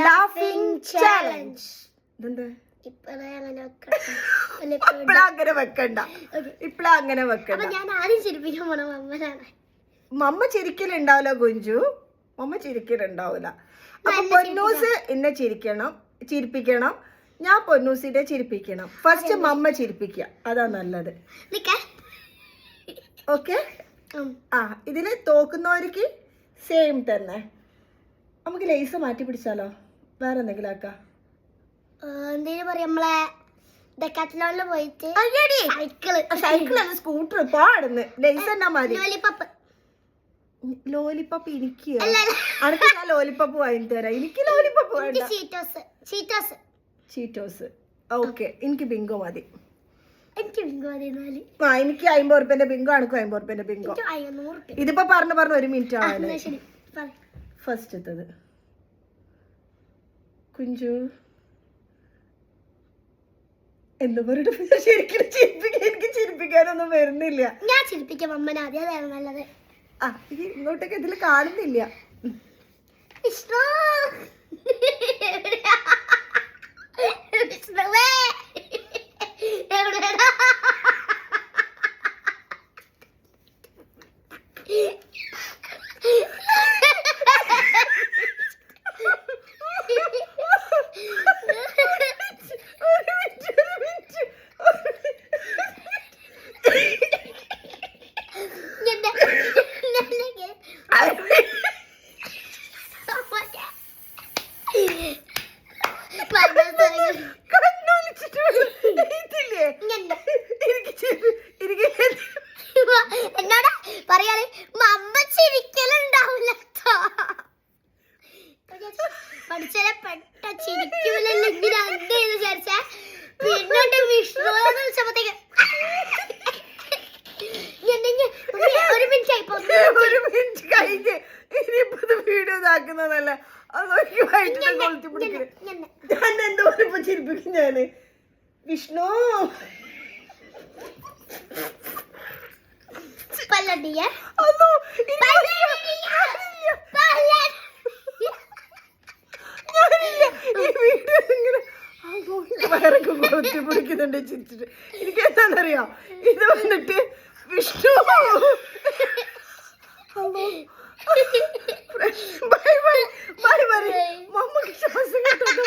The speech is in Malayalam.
laughing challenge. ഇതെന്താ? ഇപ്പഴങ്ങനെ വെക്കണ്ട. ഞാൻ ആദ്യം ചിരിപ്പിക്കാൻ പോണ മമ്മനാണ്. മമ്മ ചിരിക്കലുണ്ടാവില്ല കുഞ്ചു, മമ്മ ചിരിക്കലുണ്ടാവില്ല. അപ്പൊ പൊന്നൂസ് എന്നെ ചിരിപ്പിക്കണം, ഞാൻ പൊന്നൂസിന്റെ ചിരിപ്പിക്കണം. ഫസ്റ്റ് മമ്മ ചിരിപ്പിക്കുക, അതാ നല്ലത്. ഓക്കെ. ഇതില് തോക്കുന്നവർക്ക് സെയിം തന്നെ. നമുക്ക് ലേസ് മാറ്റി പിടിച്ചാലോ? വേറെ എന്തെങ്കിലും ആക്കാം. എന്തേലും പറയാ, നമ്മളെ ഡെക്കാത്ലോണില് പോയിട്ട് സൈക്കിള് സ്കൂട്ടർ പാടുന്നു. ലേസ് എന്നാ മതി. ലോലിപ്പപ്പ് എനിക്ക് അനക്ക് ഞാൻ ലോലിപ്പപ്പ് വാങ്ങി തരാം. എനിക്ക് ലോലിപ്പപ്പ് വേണ്ട. ചീറ്റോസ്. ഓക്കെ, എനിക്ക് ബിങ്കോ മതി. എനിക്ക് 50 ഉറുപ്പ്യന്റെ ബിങ്കോ, അനക്ക് 50 ഉറുപ്പ്യന്റെ ബിങ്കോ. ഇതിപ്പോ പറഞ്ഞു 1 മിനിറ്റ് ആവാന്. ഫസ്റ്റ് എത്തത് കുഞ്ചു എന്താ പറയുക? ശരിക്കും എനിക്ക് ചിരിപ്പിക്കാനൊന്നും വരുന്നില്ല. ഞാൻ ചിരിപ്പിക്കാം അമ്മനെ, അതാണ് നല്ലത്. ഇങ്ങോട്ടൊക്കെ ഇതിൽ കാണുന്നില്ല. എന്നോട് പറയാറ് മമ്മ ചിരിക്കലുണ്ടാവില്ല. പഠിച്ചാലെ പെട്ട ചിരിക്കൂലല്ലോ വിചാരിച്ച പിന്നോട്ട് വിഷ്ണു വിളിച്ചപ്പോഴത്തേക്ക് 1 മിനിറ്റ് ആയിപ്പോ. 1 മിനിറ്റ് കഴിഞ്ഞ് ഇനിയിപ്പോ വീഡിയോ ഇതാക്കുന്നതല്ല. അതൊക്കെ വൈകിട്ട് കൊളുത്തി പിടിക്കല്. ഞാൻ എന്തോ ഇപ്പൊ ചിരിപ്പിക്കും. ഞാന് വിഷ്ണു വയറൊക്കെ കൊളുത്തി പിടിക്കുന്നുണ്ട് ചിരിച്ചിട്ട്. എനിക്ക് എന്താണെന്നറിയാം, ഇത് വന്നിട്ട് Vishnu bye bye bye bye. മമ്മക്ക് ശ്വാസം കിട്ടുന്ന